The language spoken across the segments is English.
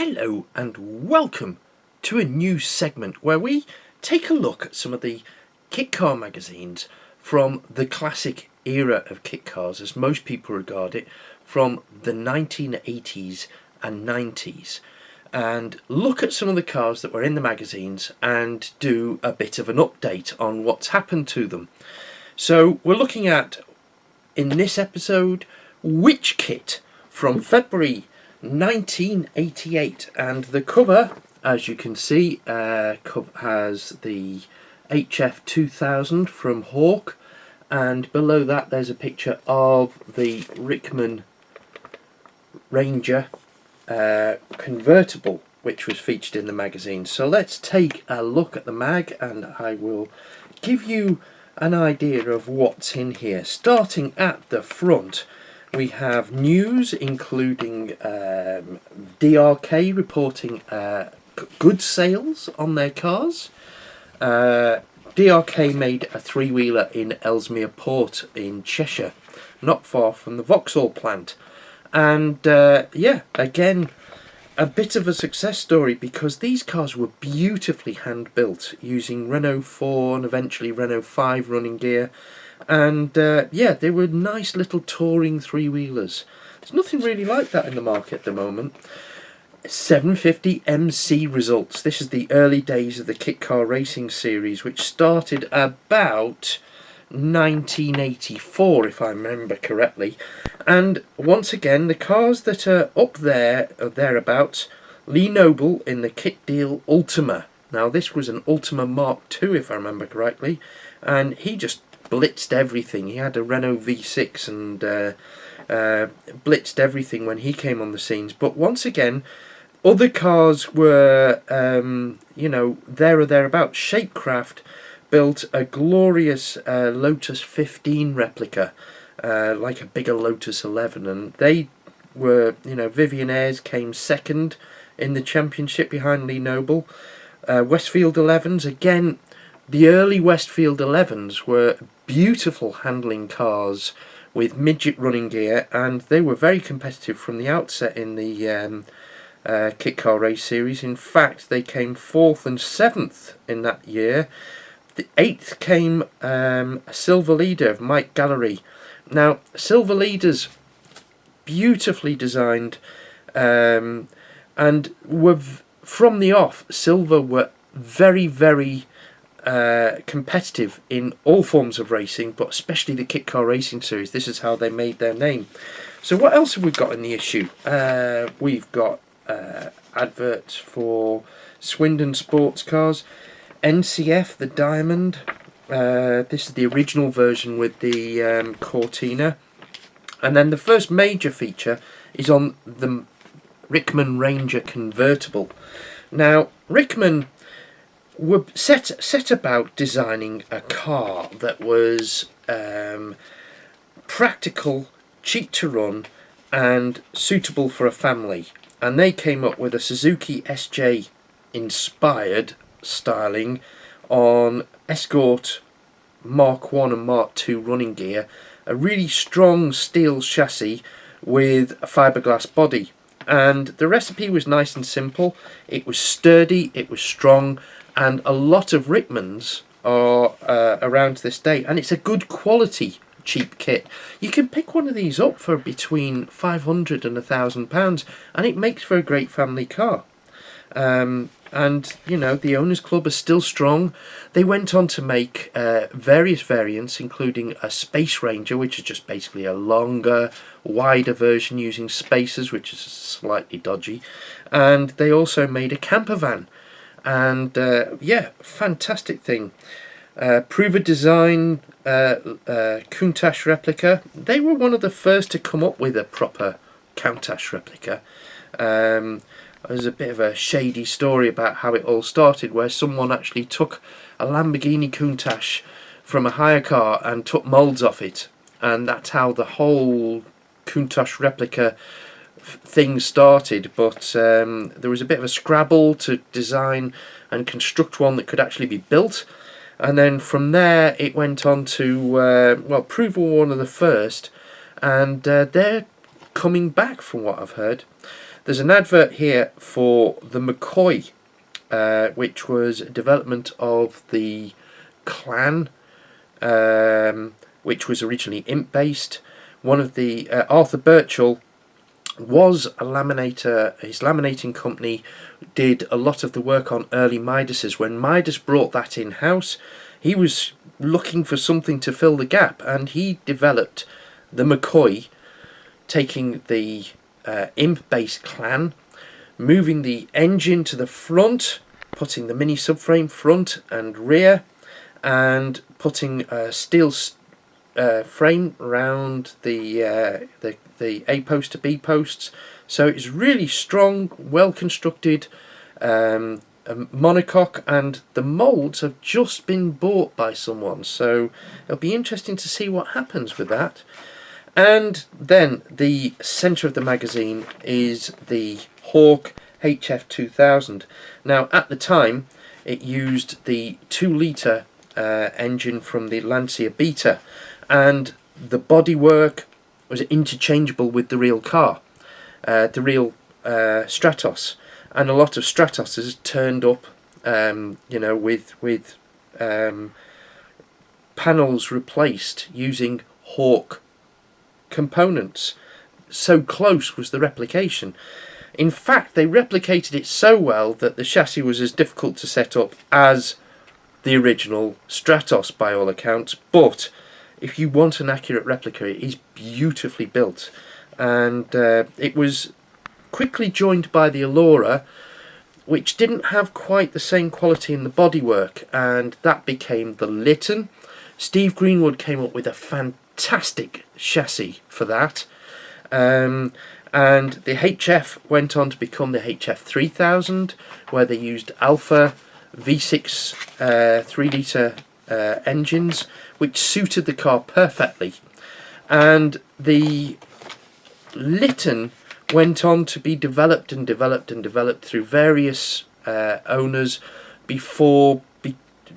Hello and welcome to a new segment where we take a look at some of the kit car magazines from the classic era of kit cars, as most people regard it, from the 1980s and 90s, and look at some of the cars that were in the magazines and do a bit of an update on what's happened to them. So we're looking at, in this episode, which kit from February 1988, and the cover, as you can see, has the HF 2000 from Hawk, and below that there's a picture of the Rickman Ranger convertible, which was featured in the magazine. So let's take a look at the mag and I will give you an idea of what's in here. Starting at the front, we have news including DRK reporting good sales on their cars. DRK made a three-wheeler in Ellesmere Port in Cheshire, not far from the Vauxhall plant. And yeah, again, a bit of a success story, because these cars were beautifully hand-built using Renault 4 and eventually Renault 5 running gear. And yeah, they were nice little touring three-wheelers. There's nothing really like that in the market at the moment. 750 MC results. This is the early days of the kit car racing series, which started about 1984, if I remember correctly. And once again, the cars that are up there or thereabouts, Lee Noble in the kit deal Ultima. Now this was an Ultima Mark II, if I remember correctly, and he just blitzed everything. He had a Renault V6 and blitzed everything when he came on the scenes. But once again, other cars were, you know, there or thereabouts. Shapecraft built a glorious Lotus 15 replica, like a bigger Lotus 11, and they were, you know, Vivian Ayres came second in the championship behind Lee Noble. Westfield 11s, again, the early Westfield 11s were beautiful handling cars with midget running gear, and they were very competitive from the outset in the kit car race series. In fact, they came 4th and 7th in that year. The 8th came a Silver Leader of Mike Gallery. Now, Silver Leaders, beautifully designed, and were from the off, Silver were very, very competitive in all forms of racing, but especially the kit car racing series. This is how they made their name. So what else have we got in the issue? We've got adverts for Swindon sports cars, NCF the Diamond. This is the original version with the Cortina, and then the first major feature is on the Rickman Ranger convertible. Now, Rickman were set about designing a car that was practical, cheap to run, and suitable for a family. And they came up with a Suzuki SJ inspired styling on Escort Mark 1 and Mark 2 running gear, a really strong steel chassis with a fiberglass body. And the recipe was nice and simple. It was sturdy, it was strong, and a lot of Rickmans are around to this day, and it's a good quality cheap kit. You can pick one of these up for between £500 and £1,000, and it makes for a great family car. And you know, the owners club is still strong. They went on to make various variants, including a Space Ranger, which is just basically a longer, wider version using spacers, which is slightly dodgy. And they also made a camper van, and yeah, fantastic thing. Prover Design Countach replica. They were one of the first to come up with a proper Countach replica. There's a bit of a shady story about how it all started, where someone actually took a Lamborghini Countach from a hire car and took moulds off it, and that's how the whole Countach replica thing started. But there was a bit of a scrabble to design and construct one that could actually be built, and then from there it went on to well, Prover were one of the first, and they're coming back from what I've heard. There's an advert here for the McCoy, which was a development of the Clan, which was originally imp based. One of the Arthur Birchall was a laminator. His laminating company did a lot of the work on early Midases. When Midas brought that in house, he was looking for something to fill the gap, and he developed the McCoy, taking the imp based Clan, moving the engine to the front, putting the mini subframe front and rear, and putting a steel frame around the A post to B posts. So it's really strong, well constructed monocoque, and the moulds have just been bought by someone, so it'll be interesting to see what happens with that. And then the centre of the magazine is the Hawk HF 2000. Now at the time it used the 2-litre engine from the Lancia Beta, and the bodywork was interchangeable with the real car, the real Stratos, and a lot of Stratoses turned up, you know, with panels replaced using Hawk components. So close was the replication. In fact, they replicated it so well that the chassis was as difficult to set up as the original Stratos by all accounts, but if you want an accurate replica, it is beautifully built. And it was quickly joined by the Allura, which didn't have quite the same quality in the bodywork, and that became the Lytton. Steve Greenwood came up with a fantastic chassis for that, and the HF went on to become the HF 3000, where they used Alpha V6 3-litre engines, which suited the car perfectly. And the Lytton went on to be developed and developed and developed through various owners before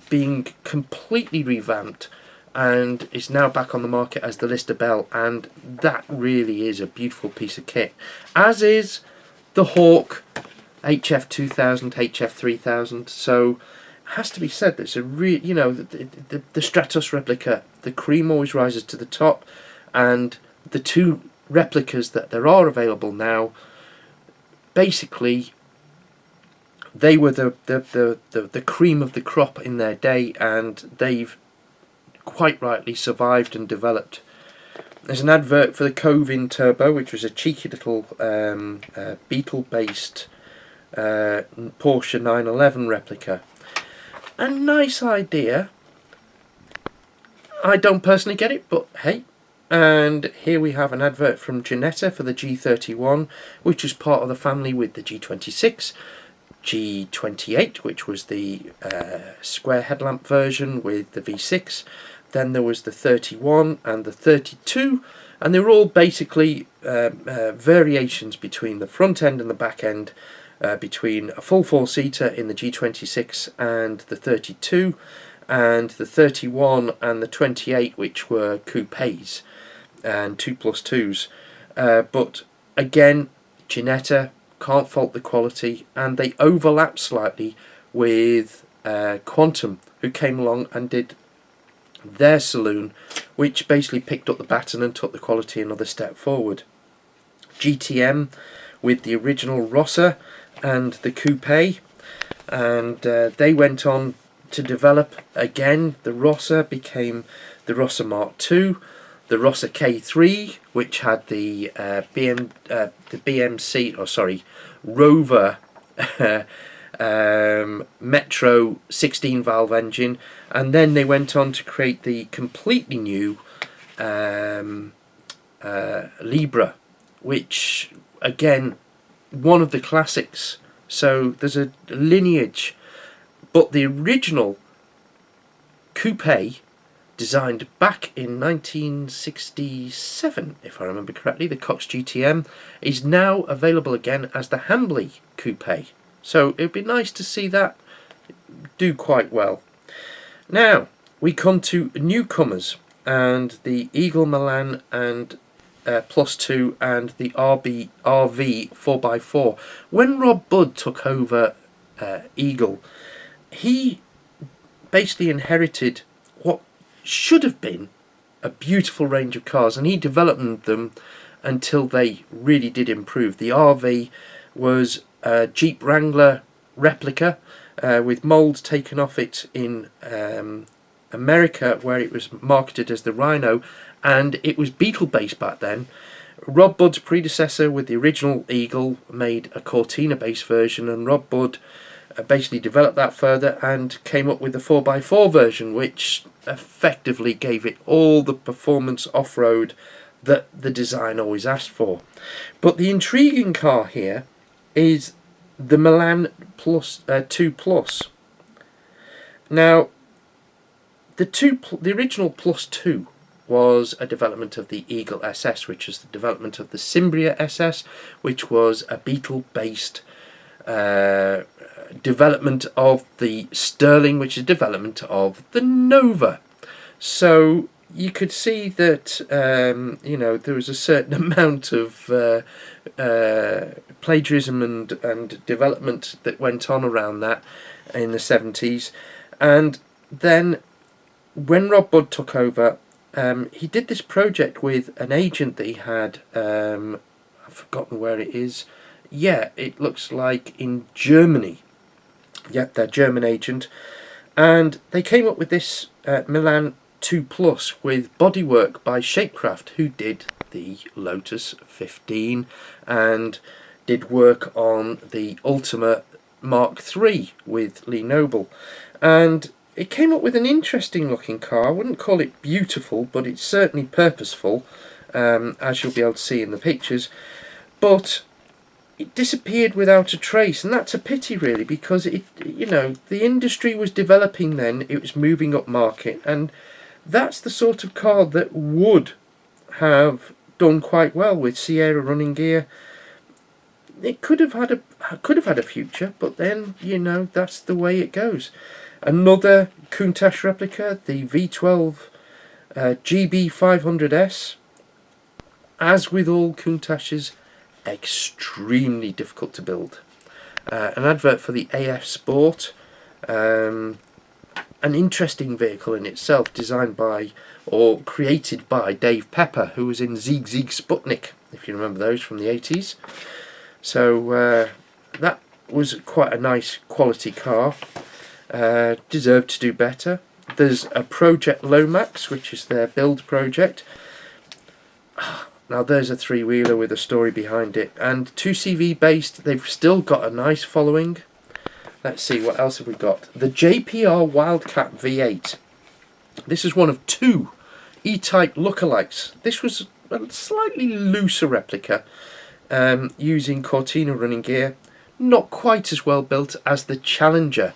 being completely revamped, and is now back on the market as the Lister Bell, and that really is a beautiful piece of kit, as is the Hawk HF 2000, HF 3000. So it has to be said that it's a real, you know, the Stratos replica, the cream always rises to the top, and the two replicas that there are available now, basically they were the cream of the crop in their day, and they've quite rightly survived and developed. There's an advert for the Covin Turbo, which was a cheeky little Beetle based Porsche 911 replica. A nice idea. I don't personally get it, but hey. And here we have an advert from Ginetta for the G31, which is part of the family with the G26, G28, which was the square headlamp version with the V6. Then there was the 31 and the 32, and they were all basically variations between the front end and the back end, between a full 4-seater in the G26 and the 32, and the 31 and the 28, which were coupes and 2+2s. But again, Ginetta, can't fault the quality, and they overlap slightly with Quantum, who came along and did their saloon, which basically picked up the baton and took the quality another step forward. GTM with the original Rossa and the coupe, and they went on to develop again. The Rossa became the Rossa Mark II, the Rossa K3, which had the Rover Metro 16 valve engine, and then they went on to create the completely new Libra, which again, one of the classics. So there's a lineage, but the original coupe, designed back in 1967, if I remember correctly, the Cox GTM, is now available again as the Hambly coupe. So it would be nice to see that do quite well. Now we come to newcomers, and the Eagle Milan and Plus 2 and the RV 4x4. When Rob Budd took over Eagle, he basically inherited what should have been a beautiful range of cars, and he developed them until they really did improve. The RV was a Jeep Wrangler replica with moulds taken off it in America, where it was marketed as the Rhino, and it was Beetle based back then. Rob Budd's predecessor with the original Eagle made a Cortina based version, and Rob Budd basically developed that further and came up with the 4x4 version, which effectively gave it all the performance off-road that the design always asked for. But the intriguing car here is the Milan 2 Plus. Now, the original Plus 2 was a development of the Eagle SS, which is the development of the Cimbria SS, which was a Beetle-based development of the Sterling, which is development of the Nova. So you could see that you know, there was a certain amount of plagiarism and development that went on around that in the 70s. And then when Rob Budd took over, he did this project with an agent that he had. I've forgotten where it is. Yeah, it looks like in Germany. Yep, their German agent. And they came up with this Milan 2 Plus with bodywork by Shapecraft, who did the Lotus 15 and did work on the Ultima Mark III with Lee Noble. And it came up with an interesting looking car. I wouldn't call it beautiful, but it's certainly purposeful, as you'll be able to see in the pictures. But it disappeared without a trace, and that's a pity really, because it, you know, the industry was developing then, it was moving up market, and that's the sort of car that would have done quite well with Sierra running gear. It could have had a future, but then, you know, that's the way it goes. Another Countach replica, the V12 GB500S. As with all Countach's, extremely difficult to build. An advert for the AF Sport, an interesting vehicle in itself, designed by or created by Dave Pepper, who was in Zieg Zieg Sputnik, if you remember those from the 80s. So that was quite a nice quality car. Deserved to do better. There's a Project Lomax, which is their build project. Now there's a three-wheeler with a story behind it, and 2CV based. They've still got a nice following. Let's see, what else have we got? The JPR Wildcat V8. This is one of two E-Type lookalikes. This was a slightly looser replica, using Cortina running gear. Not quite as well built as the Challenger.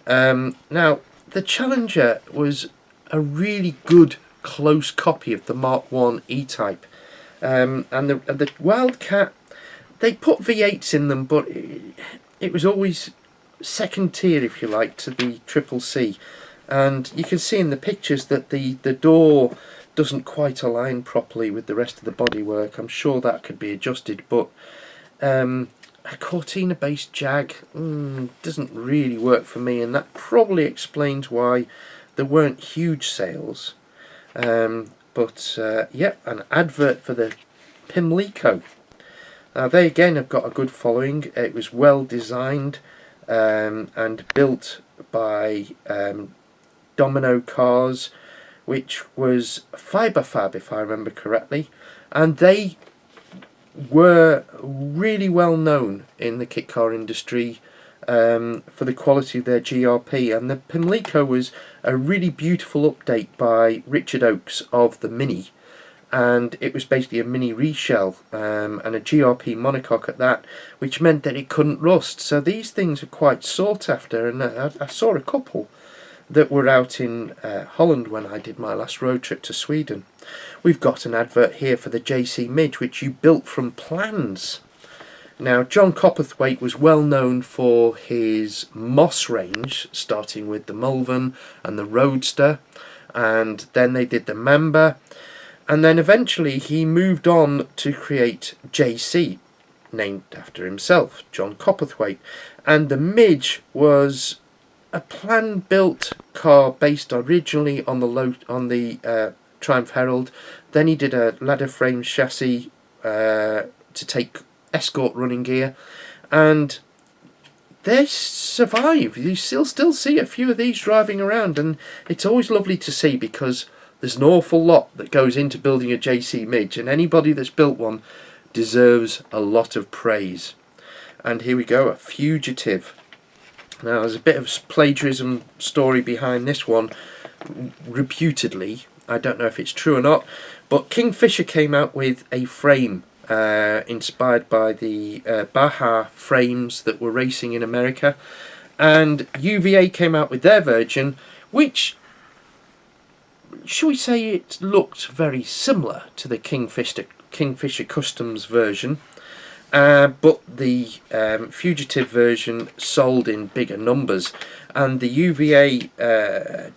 Now, the Challenger was a really good close copy of the Mark 1 E-Type. And the Wildcat, they put V8s in them, but it was always second tier, if you like, to the Triple C. And you can see in the pictures that the door doesn't quite align properly with the rest of the bodywork. I'm sure that could be adjusted, but a Cortina based Jag doesn't really work for me, and that probably explains why there weren't huge sales. But yeah, an advert for the Pamlico. Now they again have got a good following. It was well designed and built by Domino Cars, which was Fibre Fab, if I remember correctly, and they were really well known in the kit car industry for the quality of their GRP. And the Pamlico was a really beautiful update by Richard Oakes of the Mini, and it was basically a mini reshell and a GRP monocoque at that, which meant that it couldn't rust. So these things are quite sought after, and I saw a couple that were out in Holland when I did my last road trip to Sweden. We've got an advert here for the JC Midge, which you built from plans. Now, John Copperthwaite was well known for his Moss range, starting with the Mulvan and the Roadster, and then they did the Mamba, And then eventually he moved on to create JC, named after himself, John Copperthwaite. And the Midge was a plan-built car based originally on the Triumph Herald. Then he did a ladder frame chassis to take escort running gear, and they survive. You still see a few of these driving around, and it's always lovely to see, because there's an awful lot that goes into building a JC Midge, and anybody that's built one deserves a lot of praise. And here we go, a Fugitive. Now there's a bit of plagiarism story behind this one, reputedly. I don't know if it's true or not, but Kingfisher came out with a frame inspired by the Baja frames that were racing in America, and UVA came out with their version, which, shall we say, it looked very similar to the Kingfisher Customs version, but the Fugitive version sold in bigger numbers, and the UVA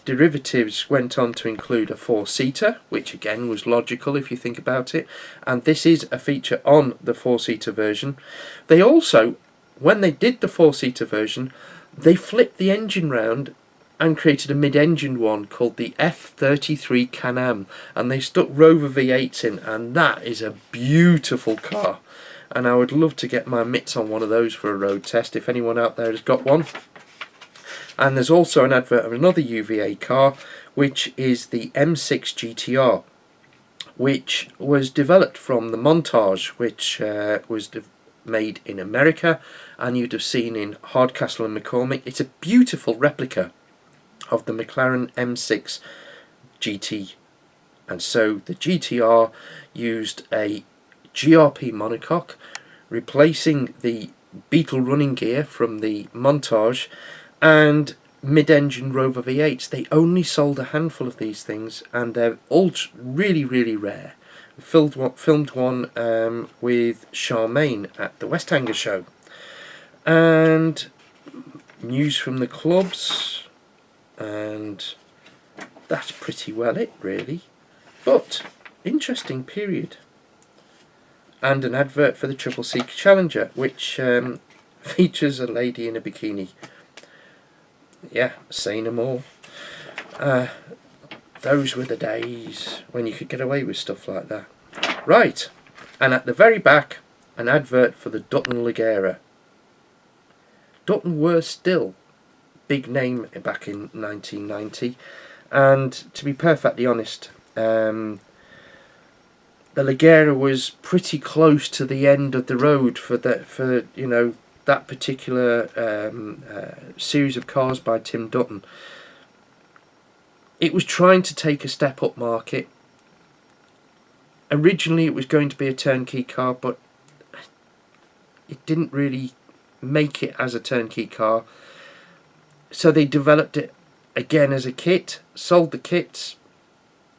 derivatives went on to include a 4-seater, which again was logical if you think about it, and this is a feature on the 4-seater version. They also, when they did the 4-seater version, they flipped the engine round and created a mid-engined one called the F33 Can-Am, and they stuck Rover V8s in, and that is a beautiful car, and I would love to get my mitts on one of those for a road test if anyone out there has got one. And there's also an advert of another UVA car, which is the M6 GTR, which was developed from the Montage, which was made in America, and you'd have seen in Hardcastle and McCormick. It's a beautiful replica of the McLaren M6 GT, and so the GTR used a GRP monocoque, replacing the Beetle running gear from the Montage, and mid-engine Rover V8s. They only sold a handful of these things, and they're all really, really rare. Filmed one with Charmaine at the West Hanger show. And news from the clubs, and that's pretty well it, really. But interesting period. And an advert for the Triple C Challenger, which features a lady in a bikini. Yeah, say no more. Those were the days when you could get away with stuff like that. Right, and at the very back, an advert for the Dutton Ligera. Dutton were still big name back in 1990, and to be perfectly honest, the Ligera was pretty close to the end of the road for that particular series of cars by Tim Dutton. It was trying to take a step up market. Originally it was going to be a turnkey car, but it didn't really make it as a turnkey car. So they developed it again as a kit, sold the kits,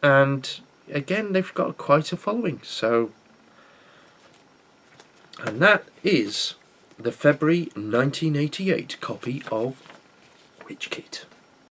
and again they've got quite a following. And that is the February 1988 copy of Which Kit?